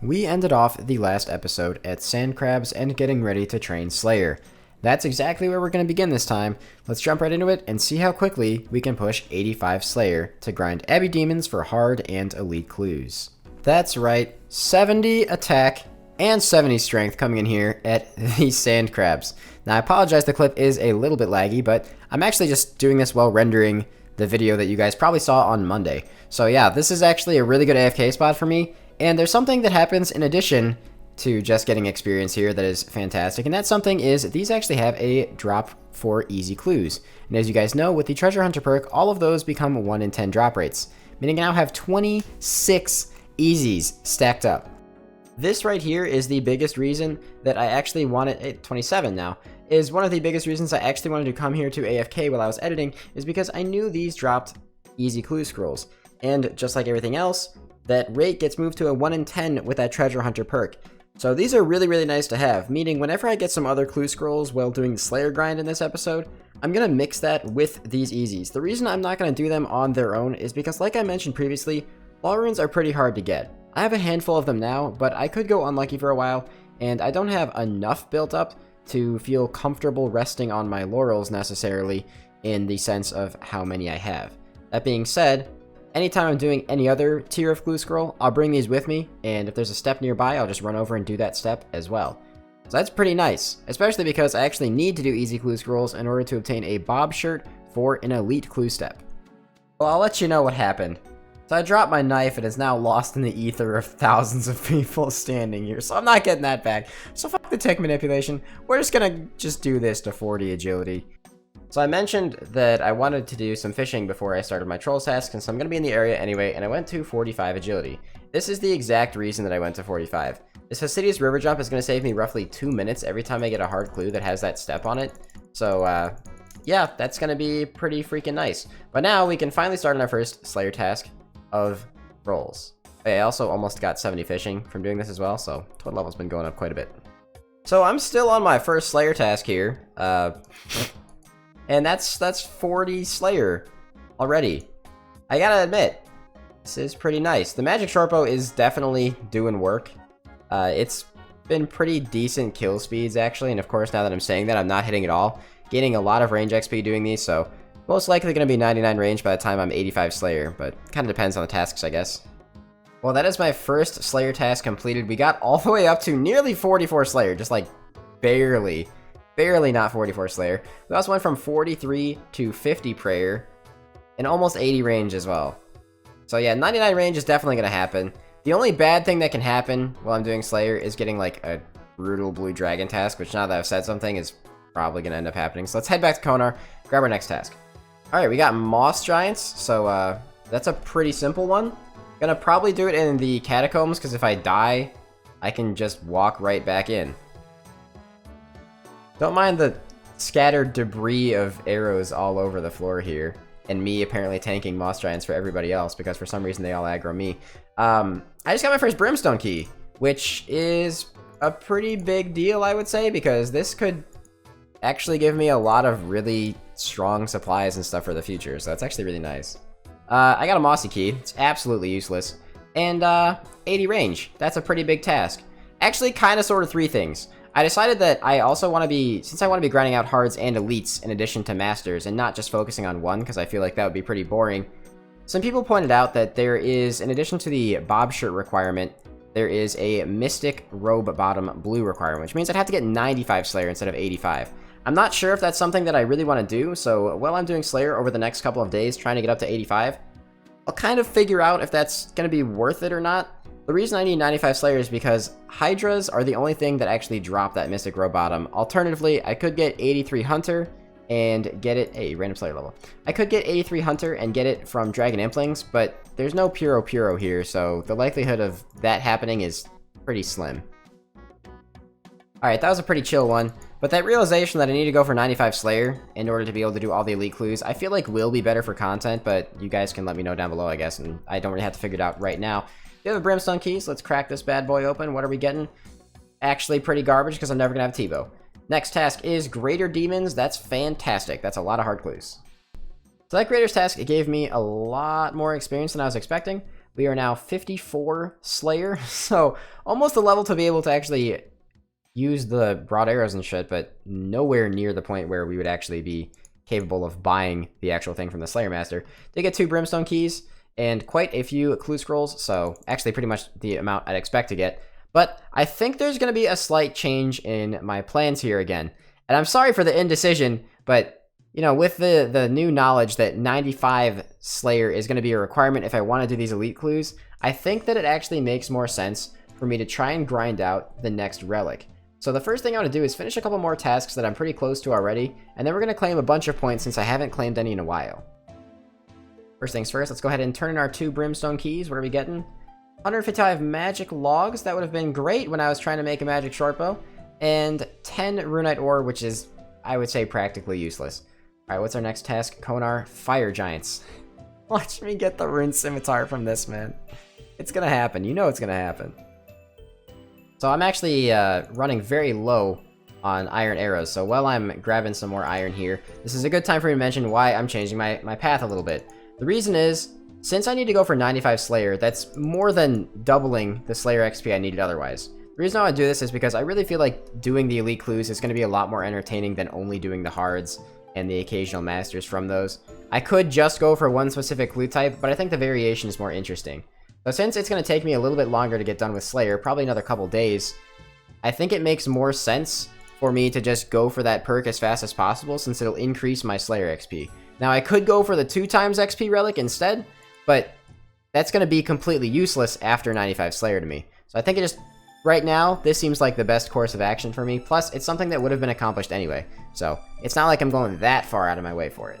We ended off the last episode at Sand Crabs and getting ready to train Slayer. That's exactly where we're going to begin this time. Let's jump right into it and see how quickly we can push 85 Slayer to grind Abbey Demons for hard and elite clues. That's right, 70 attack and 70 strength coming in here at the Sand Crabs. Now I apologize, the clip is a little bit laggy, but I'm actually just doing this while rendering the video that you guys probably saw on Monday. So yeah, this is actually a really good AFK spot for me. And there's something that happens in addition to just getting experience here that is fantastic, and that something is these actually have a drop for easy clues. And as you guys know, with the Treasure Hunter perk, all of those become 1 in 10 drop rates, meaning I now have 26 easies stacked up. This right here is the biggest reason that I actually wanted, 27 now, is one of the biggest reasons I actually wanted to come here to AFK while I was editing, is because I knew these dropped easy clue scrolls. And just like everything else, that rate gets moved to a 1 in 10 with that Treasure Hunter perk. So these are really, really nice to have, meaning whenever I get some other clue scrolls while doing the Slayer grind in this episode, I'm going to mix that with these easies. The reason I'm not going to do them on their own is because, like I mentioned previously, law runes are pretty hard to get. I have a handful of them now, but I could go unlucky for a while, and I don't have enough built up to feel comfortable resting on my laurels necessarily in the sense of how many I have. That being said, anytime I'm doing any other tier of clue scroll, I'll bring these with me, and if there's a step nearby, I'll just run over and do that step as well. So that's pretty nice, especially because I actually need to do easy clue scrolls in order to obtain a Bob shirt for an elite clue step. Well, I'll let you know what happened. So I dropped my knife and it's now lost in the ether of thousands of people standing here, so I'm not getting that back. So fuck the tick manipulation, we're just gonna do this to 40 agility. So I mentioned that I wanted to do some fishing before I started my Trolls task, and so I'm going to be in the area anyway, and I went to 45 agility. This is the exact reason that I went to 45. This Fastidious River Jump is going to save me roughly 2 minutes every time I get a hard clue that has that step on it. So yeah, that's going to be pretty freaking nice. But now we can finally start on our first Slayer task of rolls. I also almost got 70 fishing from doing this as well, so total level's been going up quite a bit. So I'm still on my first Slayer task here. And that's 40 Slayer already. I gotta admit, this is pretty nice. The magic shortbow is definitely doing work. It's been pretty decent kill speeds actually, and of course now that I'm saying that, I'm not hitting at all. Gaining a lot of range XP doing these, so most likely gonna be 99 range by the time I'm 85 Slayer, but kind of depends on the tasks, I guess. Well, that is my first Slayer task completed. We got all the way up to nearly 44 Slayer, just like barely not 44 Slayer. We also went from 43 to 50 Prayer, and almost 80 range as well. So yeah, 99 range is definitely going to happen. The only bad thing that can happen while I'm doing Slayer is getting like a brutal blue dragon task, which now that I've said something is probably going to end up happening. So let's head back to Konar, grab our next task. Alright, we got Moss Giants, so that's a pretty simple one. Gonna probably do it in the Catacombs, because if I die, I can just walk right back in. Don't mind the scattered debris of arrows all over the floor here, and me apparently tanking Moss Giants for everybody else, because for some reason they all aggro me. I just got my first Brimstone key, which is a pretty big deal, I would say, because this could actually give me a lot of really strong supplies and stuff for the future, so that's actually really nice. I got a Mossy key, it's absolutely useless, and 80 range, that's a pretty big task. Actually, kind of sort of 3 things. I decided that I also want to be, since I want to be grinding out hards and elites in addition to masters, and not just focusing on one, because I feel like that would be pretty boring. Some people pointed out that there is, in addition to the Bob shirt requirement, there is a Mystic Robe Bottom blue requirement, which means I'd have to get 95 Slayer instead of 85. I'm not sure if that's something that I really want to do, so while I'm doing Slayer over the next couple of days trying to get up to 85, I'll kind of figure out if that's going to be worth it or not. The reason I need 95 Slayer is because Hydras are the only thing that actually drop that Mystic Robe Bottom. Alternatively, I could get 83 Hunter and get it a random Slayer level. I could get 83 Hunter and get it from Dragon Implings, but there's no Puro here, so the likelihood of that happening is pretty slim. Alright, that was a pretty chill one, but that realization that I need to go for 95 Slayer in order to be able to do all the elite clues, I feel like will be better for content, but you guys can let me know down below, I guess, and I don't really have to figure it out right now. We have a Brimstone key, so let's crack this bad boy open. What are we getting? Actually pretty garbage, because I'm never going to have T-Bow. Next task is Greater Demons. That's fantastic. That's a lot of hard clues. So that Greater's task, it gave me a lot more experience than I was expecting, We are now 54 Slayer, so almost a level to be able to actually use the broad arrows and shit, but nowhere near the point where we would actually be capable of buying the actual thing from the Slayer Master. They get 2 Brimstone Keys and quite a few Clue Scrolls, so actually pretty much the amount I'd expect to get. But I think there's going to be a slight change in my plans here again. And I'm sorry for the indecision, but, you know, with the new knowledge that 95 Slayer is going to be a requirement if I want to do these elite clues, I think that it actually makes more sense for me to try and grind out the next relic. So the first thing I want to do is finish a couple more tasks that I'm pretty close to already, and then we're going to claim a bunch of points since I haven't claimed any in a while. First things first, let's go ahead and turn in our 2 Brimstone Keys. What are we getting? 155 Magic Logs. That would have been great when I was trying to make a Magic Shortbow. And 10 Runite Ore, which is, I would say, practically useless. Alright, what's our next task? Konar Fire Giants. Watch me get the Rune Scimitar from this, man. It's gonna happen. You know it's gonna happen. So I'm actually running very low on iron arrows, so while I'm grabbing some more iron here, this is a good time for me to mention why I'm changing my path a little bit. The reason is, since I need to go for 95 Slayer, that's more than doubling the Slayer XP I needed otherwise. The reason I want to do this is because I really feel like doing the elite clues is going to be a lot more entertaining than only doing the hards and the occasional masters from those. I could just go for one specific clue type, but I think the variation is more interesting. So since it's going to take me a little bit longer to get done with Slayer, probably another couple days, I think it makes more sense for me to just go for that perk as fast as possible since it'll increase my Slayer XP. Now I could go for the 2 times XP relic instead, but that's going to be completely useless after 95 Slayer to me. So I think it just, right now, this seems like the best course of action for me. Plus, it's something that would have been accomplished anyway. So it's not like I'm going that far out of my way for it.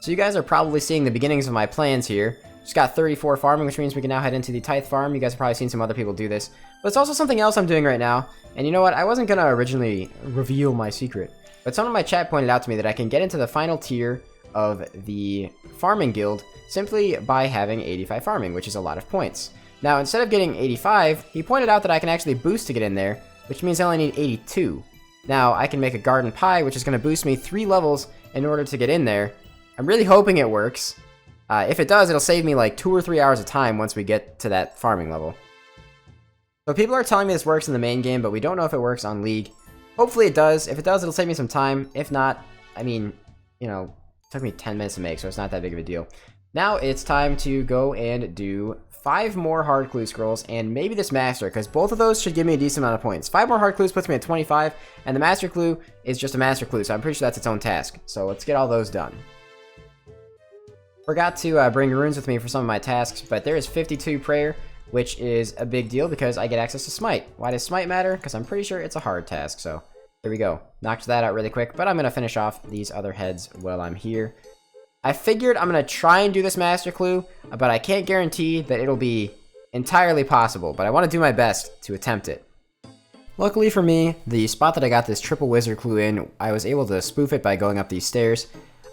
So you guys are probably seeing the beginnings of my plans here. Just got 34 farming, which means we can now head into the Tithe farm. You guys have probably seen some other people do this. But it's also something else I'm doing right now. And you know what? I wasn't going to originally reveal my secret. But someone in my chat pointed out to me that I can get into the final tier of the farming guild simply by having 85 farming, which is a lot of points. Now, instead of getting 85, he pointed out that I can actually boost to get in there, which means I only need 82. Now, I can make a garden pie, which is going to boost me 3 levels in order to get in there. I'm really hoping it works. If it does, it'll save me like 2 or 3 hours of time once we get to that farming level. So people are telling me this works in the main game, but we don't know if it works on League. Hopefully it does. If it does, it'll save me some time. If not, I mean, you know, it took me 10 minutes to make, so it's not that big of a deal. Now it's time to go and do 5 more hard clue scrolls and maybe this master, because both of those should give me a decent amount of points. 5 more hard clues puts me at 25, and the master clue is just a master clue, so I'm pretty sure that's its own task. So let's get all those done. Forgot to bring runes with me for some of my tasks, but there is 52 prayer, which is a big deal because I get access to smite. Why does smite matter? Because I'm pretty sure it's a hard task, so there we go. Knocked that out really quick, but I'm going to finish off these other heads while I'm here. I figured I'm going to try and do this master clue, but I can't guarantee that it'll be entirely possible, but I want to do my best to attempt it. Luckily for me, the spot that I got this triple wizard clue in, I was able to spoof it by going up these stairs.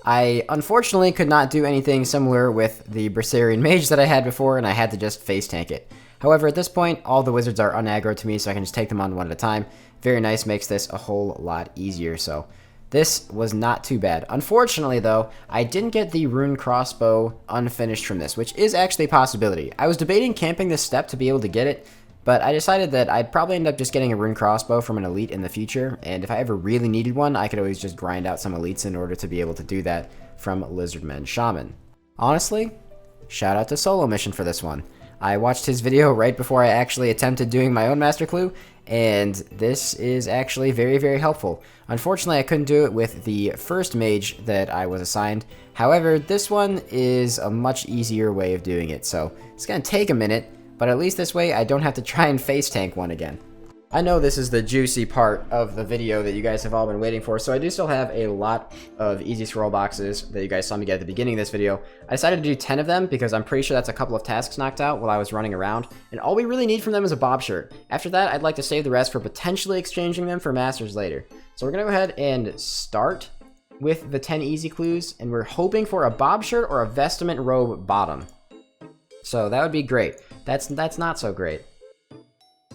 I unfortunately could not do anything similar with the Berserkrian mage that I had before, and I had to just face tank it. However, at this point, all the wizards are unaggroed to me, so I can just take them on one at a time. Very nice, makes this a whole lot easier, so this was not too bad. Unfortunately, though, I didn't get the rune crossbow unfinished from this, which is actually a possibility. I was debating camping this step to be able to get it, but I decided that I'd probably end up just getting a rune crossbow from an elite in the future, and if I ever really needed one, I could always just grind out some elites in order to be able to do that from Lizardman Shaman. Honestly, shout out to Solo Mission for this one. I watched his video right before I actually attempted doing my own master clue, and this is actually very, very helpful. Unfortunately, I couldn't do it with the first mage that I was assigned. However, this one is a much easier way of doing it, so it's going to take a minute, but at least this way I don't have to try and face tank one again. I know this is the juicy part of the video that you guys have all been waiting for, so I do still have a lot of easy scroll boxes that you guys saw me get at the beginning of this video. I decided to do 10 of them because I'm pretty sure that's a couple of tasks knocked out while I was running around, and all we really need from them is a bob shirt. After that, I'd like to save the rest for potentially exchanging them for masters later. So we're going to go ahead and start with the 10 easy clues, and we're hoping for a bob shirt or a vestment robe bottom. So that would be great. That's not so great.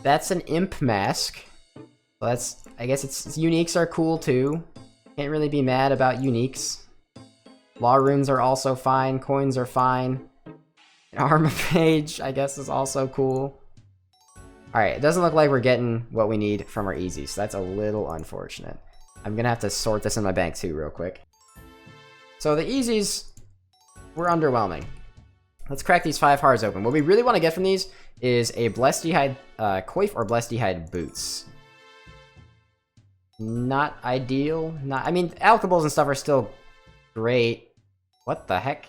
That's an imp mask. Well, I guess it's uniques are cool too. Can't really be mad about uniques. Law runes are also fine. Coins are fine. Armor page, I guess, is also cool. Alright, it doesn't look like we're getting what we need from our easy, so that's a little unfortunate. I'm gonna have to sort this in my bank too real quick. So the easies were underwhelming. Let's crack these 5 hearts open. What we really want to get from these is a Blessed Hide Coif or Blessed Hide Boots. Not ideal. I mean, alchables and stuff are still great. What the heck?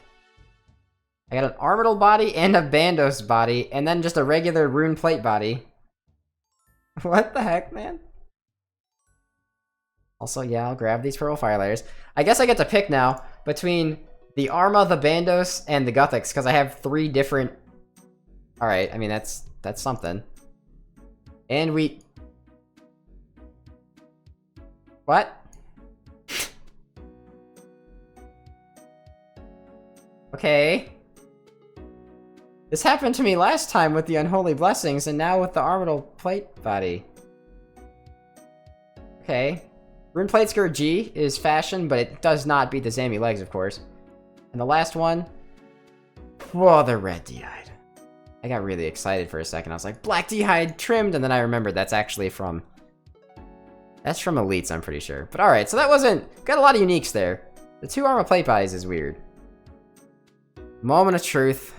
I got an Armadyl body and a Bandos body, and then just a regular Rune Plate body. What the heck, man? Also, yeah, I'll grab these Purple Fire Layers. I guess I get to pick now between the Arma, the Bandos, and the Guthix, because I have 3 different... Alright, I mean, that's something. And we... What? Okay. This happened to me last time with the Unholy Blessings, and now with the Armadyl Plate body. Okay. Rune Plate Skirt G is fashion, but it does not beat the Zami legs, of course. And the last one... Whoa, the red D-Hide. I got really excited for a second. I was like, black D-Hide trimmed, and then I remembered that's actually from... That's from Elites, I'm pretty sure. But alright, so that wasn't... Got a lot of uniques there. The 2 Armor Plate bodies is weird. Moment of Truth.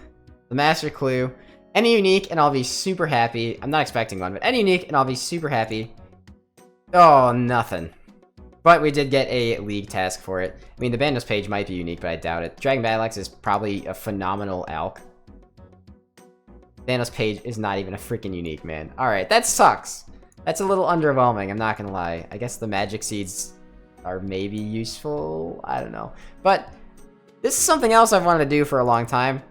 The Master Clue. Any unique, and I'll be super happy. I'm not expecting one, but any unique, and I'll be super happy. Oh, nothing. But we did get a League task for it. I mean, the Bandos page might be unique, but I doubt it. Dragon Battle Axe is probably a phenomenal alch. Bandos page is not even a freaking unique, man. Alright, that sucks. That's a little underwhelming, I'm not gonna lie. I guess the Magic Seeds are maybe useful? I don't know. But this is something else I've wanted to do for a long time.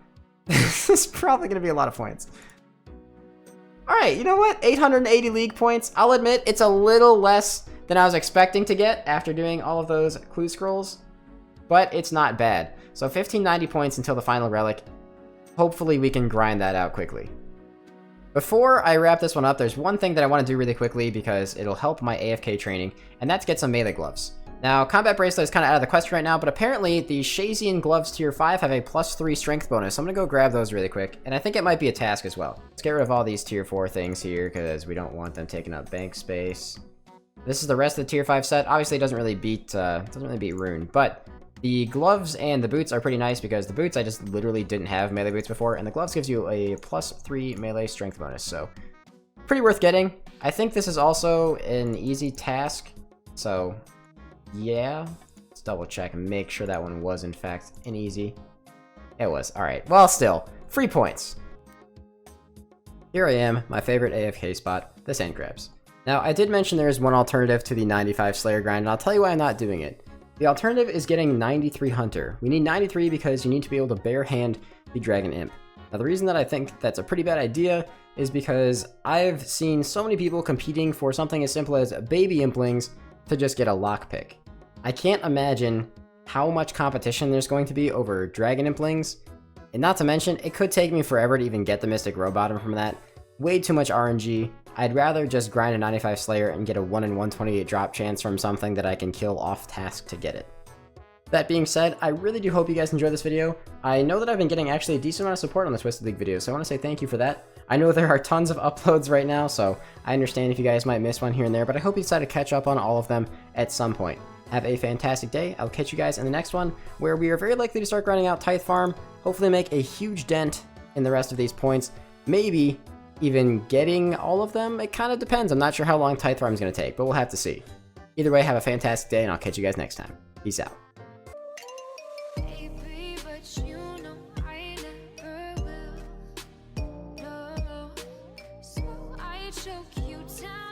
This is probably gonna be a lot of points. Alright, you know what? 880 League points. I'll admit, it's a little less than I was expecting to get after doing all of those clue scrolls. But it's not bad. So 1590 points until the final relic. Hopefully we can grind that out quickly. Before I wrap this one up, there's one thing that I want to do really quickly because it'll help my AFK training, and that's get some melee gloves. Now, Combat Bracelet is kind of out of the question right now, but apparently the Shazian Gloves Tier 5 have a +3 strength bonus, so I'm going to go grab those really quick, and I think it might be a task as well. Let's get rid of all these Tier 4 things here, because we don't want them taking up bank space. This is the rest of the Tier 5 set. Obviously, it doesn't really beat Rune, but the gloves and the boots are pretty nice, because the boots I just literally didn't have melee boots before, and the gloves gives you a +3 melee strength bonus, so pretty worth getting. I think this is also an easy task, so... yeah, let's double check and make sure that one was in fact an easy. It was. Alright, well still, free points. Here I am, my favorite AFK spot, the Sand Crabs. Now, I did mention there is one alternative to the 95 Slayer grind, and I'll tell you why I'm not doing it. The alternative is getting 93 Hunter. We need 93 because you need to be able to bare hand the Dragon Imp. Now, the reason that I think that's a pretty bad idea is because I've seen so many people competing for something as simple as baby Implings to just get a lockpick. I can't imagine how much competition there's going to be over Dragon Implings, and not to mention, it could take me forever to even get the Mystic Rowbottom from that. Way too much RNG. I'd rather just grind a 95 Slayer and get a 1 in 128 drop chance from something that I can kill off task to get it. That being said, I really do hope you guys enjoyed this video. I know that I've been getting actually a decent amount of support on the Twisted League videos, so I want to say thank you for that. I know there are tons of uploads right now, so I understand if you guys might miss one here and there, but I hope you decide to catch up on all of them at some point. Have a fantastic day. I'll catch you guys in the next one, where we are very likely to start grinding out Tithe Farm, hopefully make a huge dent in the rest of these points, maybe even getting all of them. It kind of depends. I'm not sure how long Tithe Farm is going to take, but we'll have to see. Either way, have a fantastic day, and I'll catch you guys next time. Peace out. Baby, but you know I never will. No, so I choke you down.